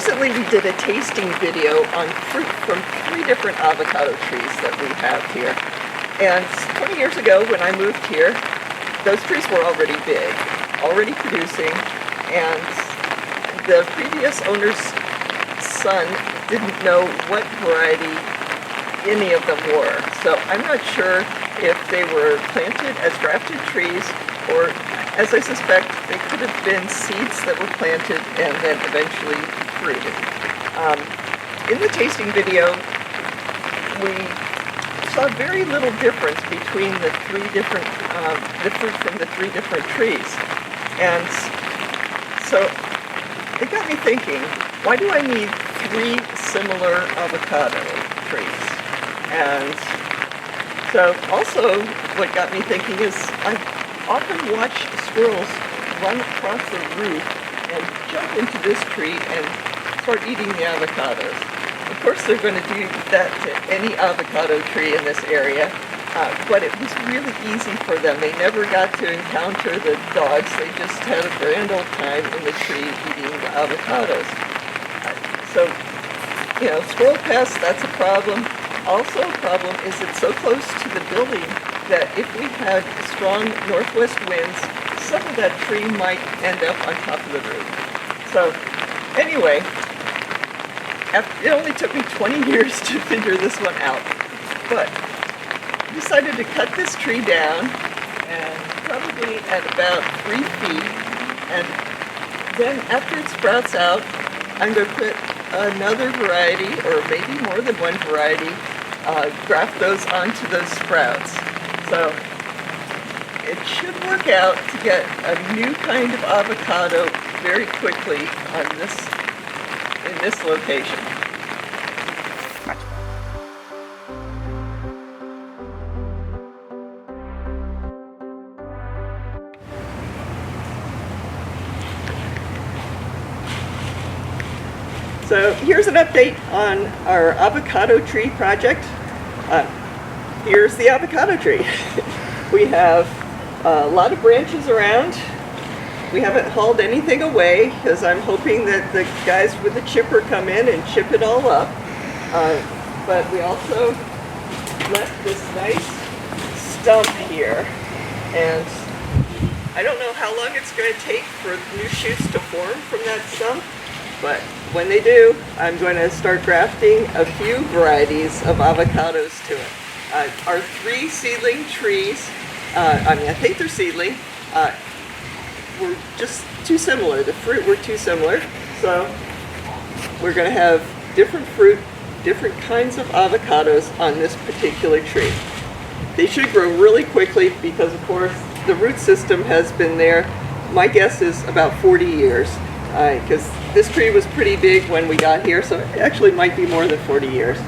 recently we did a tasting video on fruit from 3 different avocado trees that we have here. And 20 years ago when I moved here, those trees were already big, already producing, and the previous owner's son didn't know what variety any of them were. So I'm not sure if they were planted as grafted trees, or as I suspect, they could have been seeds that were planted and then eventually fruited. In the tasting video, we saw very little difference between the fruit from the 3 different trees. And so it got me thinking, why do I need 3 similar avocado trees? And so also what got me thinking is I often watch squirrels run across the roof and jump into this tree and start eating the avocados. Of course they're going to do that to any avocado tree in this area, but it was really easy for them. They never got to encounter the dogs. They just had a grand old time in the tree eating the avocados. So, squirrel pests, that's a problem. Also a problem is it's so close to the building that if we had strong northwest winds, some of that tree might end up on top of the roof. So anyway, it only took me 20 years to figure this one out, but I decided to cut this tree down, and probably at about 3 feet, and then after it sprouts out, I'm going to put another variety, or maybe more than one variety, graft those onto those sprouts. So it should work out to get a new kind of avocado very quickly in this location. So here's an update on our avocado tree project. Here's the avocado tree. We have a lot of branches around. We haven't hauled anything away because I'm hoping that the guys with the chipper come in and chip it all up. But we also left this nice stump here. And I don't know how long it's going to take for new shoots to form from that stump, but when they do, I'm going to start grafting a few varieties of avocados to it. Our 3 seedling trees, I think they're seedling, were just too similar. The fruit were too similar, so we're going to have different fruit, different kinds of avocados on this particular tree. They should grow really quickly because, of course, the root system has been there, my guess is about 40 years, because this tree was pretty big when we got here, so it actually might be more than 40 years.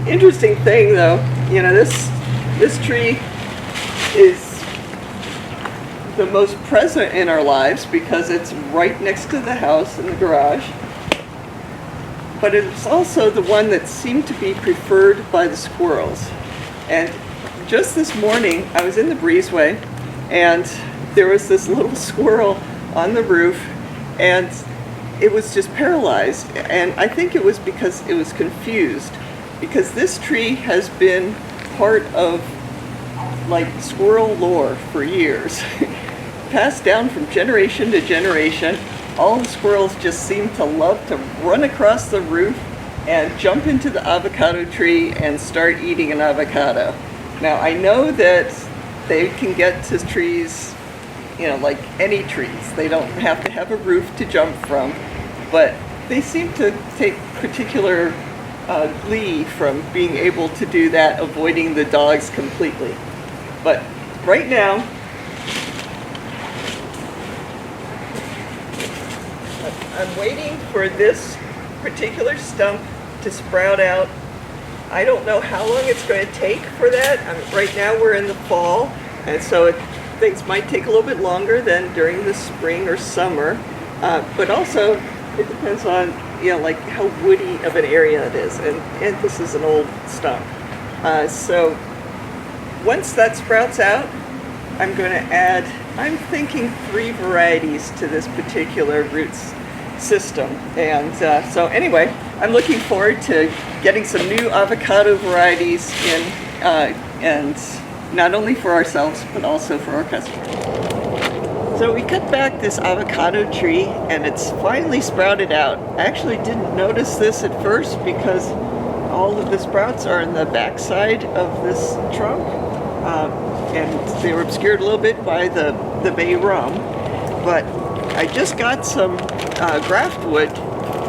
Interesting thing though, this tree is the most present in our lives because it's right next to the house in the garage, but it's also the one that seemed to be preferred by the squirrels. And just this morning I was in the breezeway and there was this little squirrel on the roof, and it was just paralyzed, and I think it was because it was confused, because this tree has been part of squirrel lore for years. Passed down from generation to generation. All the squirrels just seem to love to run across the roof and jump into the avocado tree and start eating an avocado. Now I know that they can get to trees, like any trees. They don't have to have a roof to jump from, but they seem to take particular glee from being able to do that, avoiding the dogs completely. But right now, I'm waiting for this particular stump to sprout out. I don't know how long it's going to take for that. Right now we're in the fall, and so things might take a little bit longer than during the spring or summer, but also it depends on how woody of an area it is, and this is an old stump. So once that sprouts out, I'm going to add, I'm thinking 3 varieties to this particular roots system. And so anyway, I'm looking forward to getting some new avocado varieties in, and not only for ourselves, but also for our customers. So we cut back this avocado tree and it's finally sprouted out. I actually didn't notice this at first because all of the sprouts are in the back side of this trunk, and they were obscured a little bit by the bay rum. But I just got some graft wood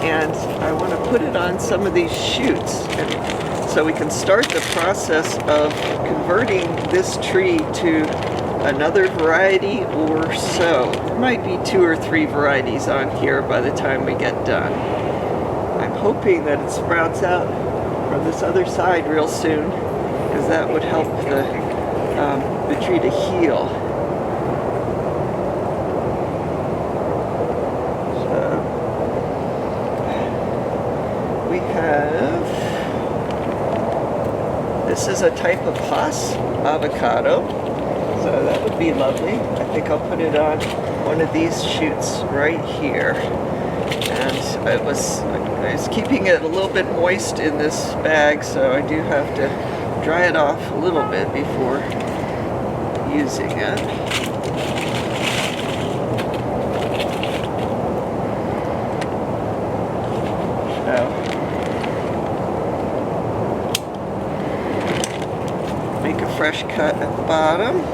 and I want to put it on some of these shoots, and so we can start the process of converting this tree to another variety or so. There might be 2 or 3 varieties on here by the time we get done. I'm hoping that it sprouts out from this other side real soon, because that would help the tree to heal. So we have, this is a type of Haas avocado, so that would be lovely. I think I'll put it on one of these shoots right here. And I was keeping it a little bit moist in this bag, so I do have to dry it off a little bit before using it. So, make a fresh cut at the bottom.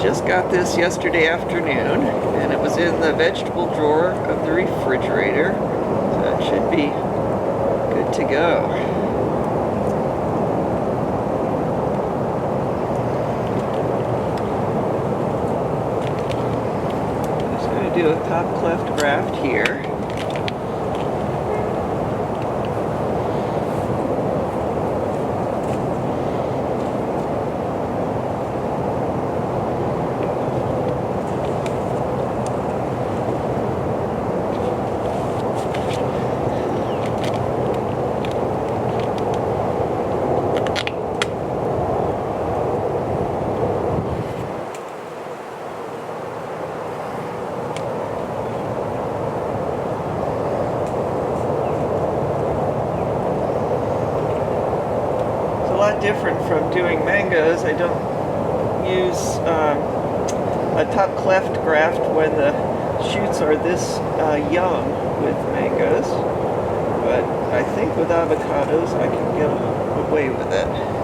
Just got this yesterday afternoon, and it was in the vegetable drawer of the refrigerator, so it should be good to go. I'm just going to do a top cleft graft here. Different from doing mangoes. I don't use a top cleft graft when the shoots are this young with mangoes, but I think with avocados I can get away with it.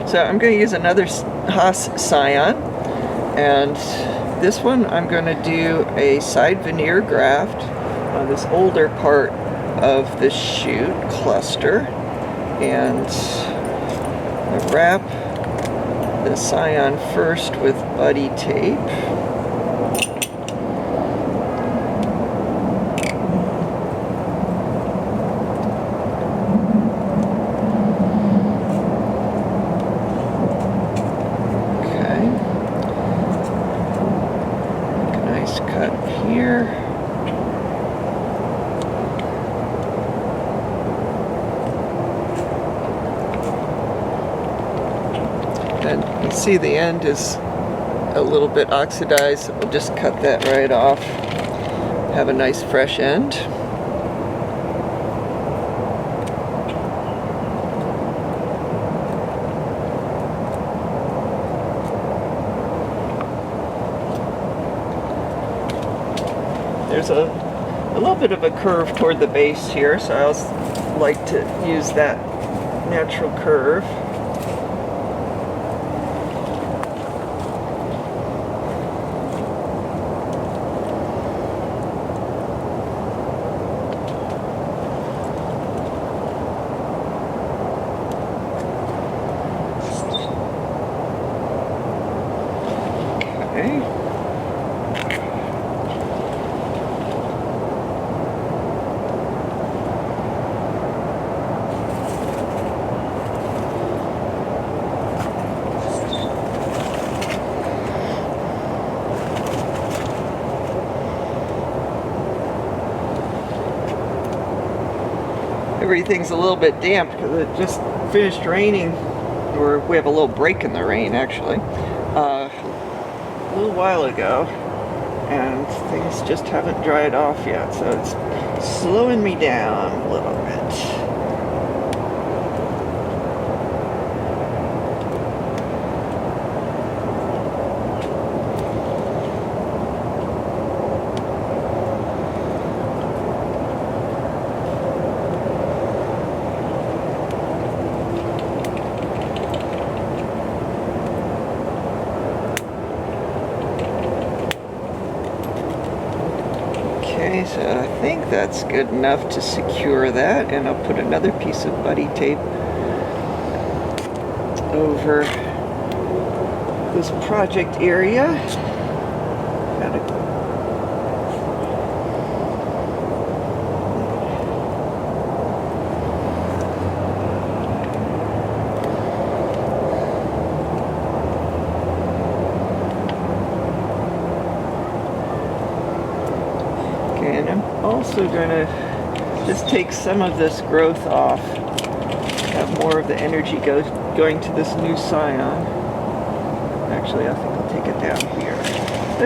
So I'm going to use another Haas Scion, and this one I'm going to do a side veneer graft on this older part of the shoot cluster, and I wrap the Scion first with buddy tape. Here. And you see the end is a little bit oxidized, so we'll just cut that right off. Have a nice fresh end. There's a little bit of a curve toward the base here, so I always like to use that natural curve. Okay. Everything's a little bit damp because it just finished raining, or we have a little break in the rain actually, a little while ago, and things just haven't dried off yet, so it's slowing me down a little bit. Okay, so I think that's good enough to secure that, and I'll put another piece of buddy tape over this project area. And I'm also going to just take some of this growth off, have more of the energy going to this new scion. Actually, I think I'll take it down here.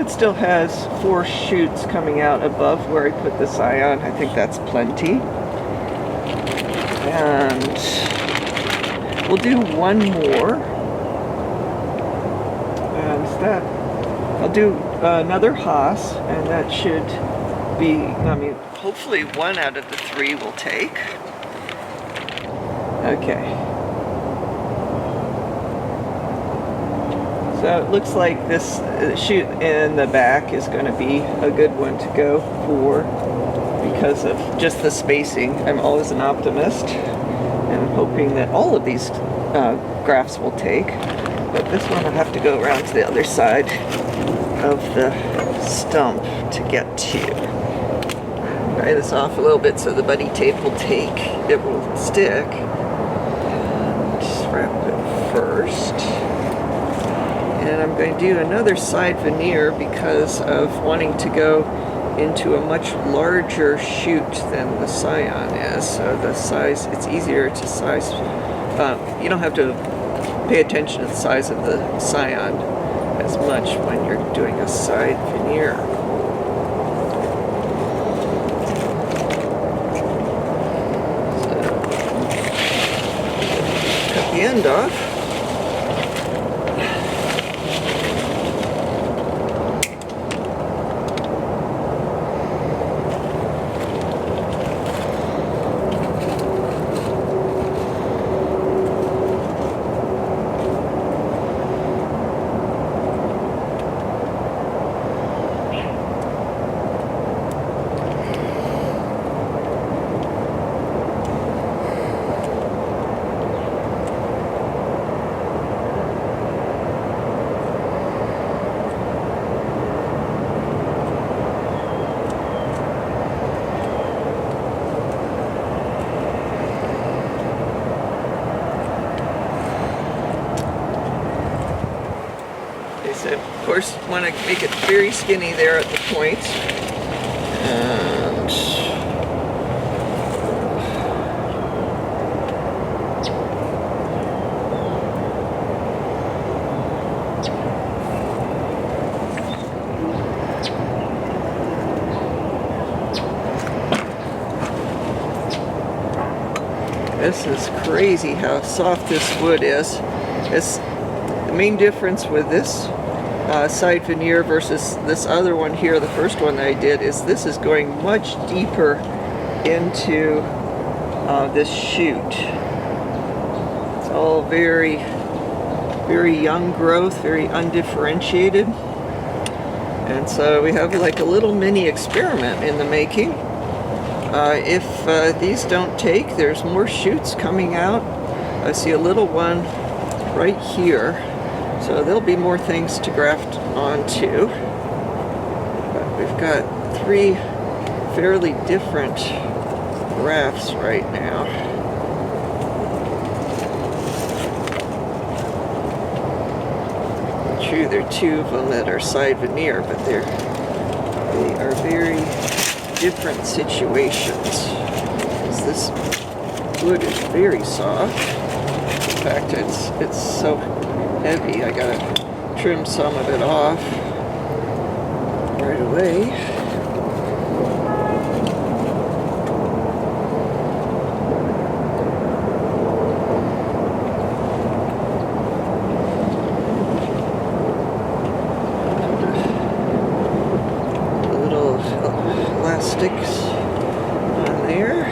It still has 4 shoots coming out above where I put the scion. I think that's plenty. And we'll do one more. And that, I'll do another Haas, and that should be, I mean, hopefully 1 out of the 3 will take. Okay. So it looks like this shoot in the back is going to be a good one to go for because of just the spacing. I'm always an optimist and I'm hoping that all of these grafts will take. But this one I'll have to go around to the other side of the stump to get to. Dry this off a little bit so the buddy tape will take, it will stick. Just wrap it first. And I'm going to do another side veneer because of wanting to go into a much larger shoot than the scion is. So the size, it's easier to size. You don't have to pay attention to the size of the scion as much when you're doing a side veneer. The end off. So of course want to make it very skinny there at the point. And this is crazy how soft this wood is. It's the main difference with this side veneer versus this other one here, the first one that I did, is this is going much deeper into this shoot. It's all very, very young growth, very undifferentiated. And so we have like a little mini experiment in the making. If these don't take, there's more shoots coming out. I see a little one right here. So there'll be more things to graft onto. But we've got 3 fairly different grafts right now. True, there are 2 of them that are side veneer, but they are very different situations. This wood is very soft. In fact, it's so heavy, I gotta trim some of it off right away. Elastics on there.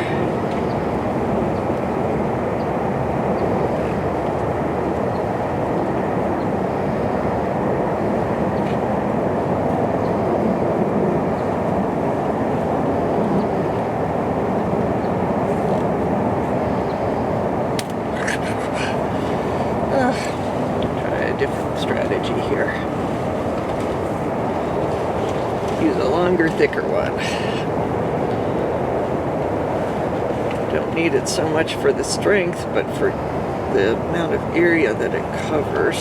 Try a different strategy here. Use a longer, thicker one. Don't need it so much for the strength, but for the amount of area that it covers.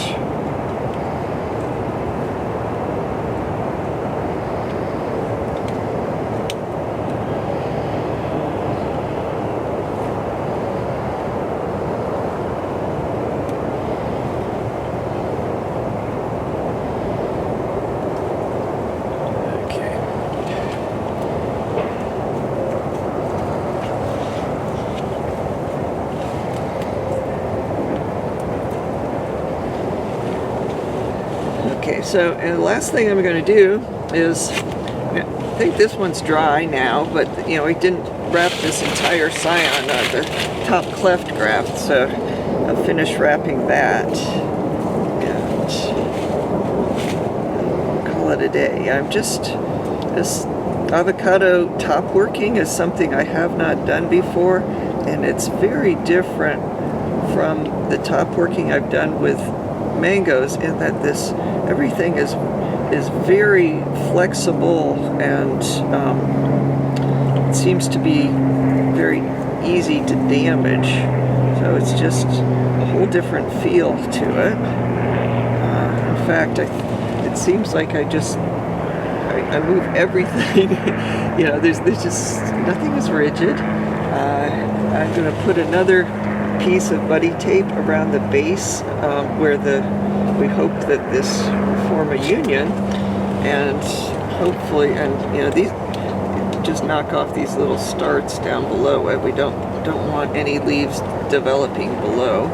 Okay, so and the last thing I'm going to do is, I think this one's dry now, but you know, I didn't wrap this entire scion on the top cleft graft, so I'll finish wrapping that and call it a day. This avocado top working is something I have not done before, and it's very different from the top working I've done with mangoes in that everything is very flexible and it seems to be very easy to damage. So it's just a whole different feel to it. In fact, it seems like I move everything. You know, there's just nothing is rigid. I'm going to put another piece of buddy tape around the base where we hope that this will form a union, and hopefully, and you know, these just knock off these little starts down below. We don't want any leaves developing below,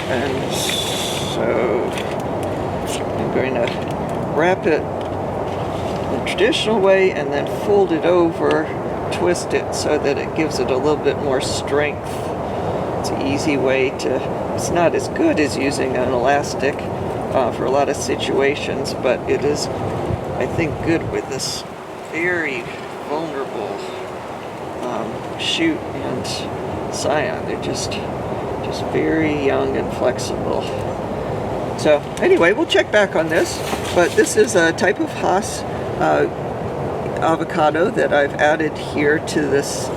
and so I'm going to wrap it the traditional way and then fold it over, twist it so that it gives it a little bit more strength. It's an easy way to, it's not as good as using an elastic for a lot of situations, but it is, I think, good with this very vulnerable shoot and scion. They're just very young and flexible. So anyway, we'll check back on this, but this is a type of Haas avocado that I've added here to this.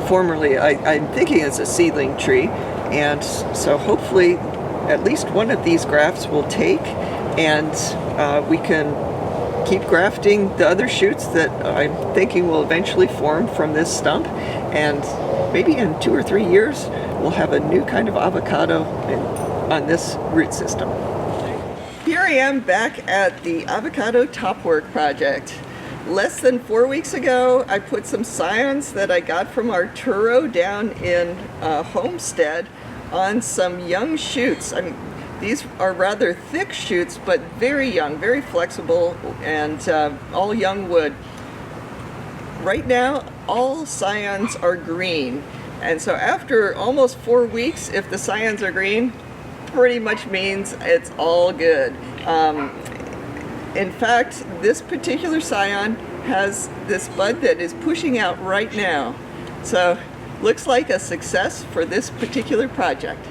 Formerly, I'm thinking it's a seedling tree, and so hopefully at least one of these grafts will take, and we can keep grafting the other shoots that I'm thinking will eventually form from this stump, and maybe in 2 or 3 years we'll have a new kind of avocado on this root system. Here I am back at the avocado top work project. Less than 4 weeks ago, I put some scions that I got from Arturo down in Homestead on some young shoots. I mean, these are rather thick shoots, but very young, very flexible, and all young wood. Right now, all scions are green. And so after almost 4 weeks, if the scions are green, pretty much means it's all good. In fact, this particular scion has this bud that is pushing out right now. So, looks like a success for this particular project.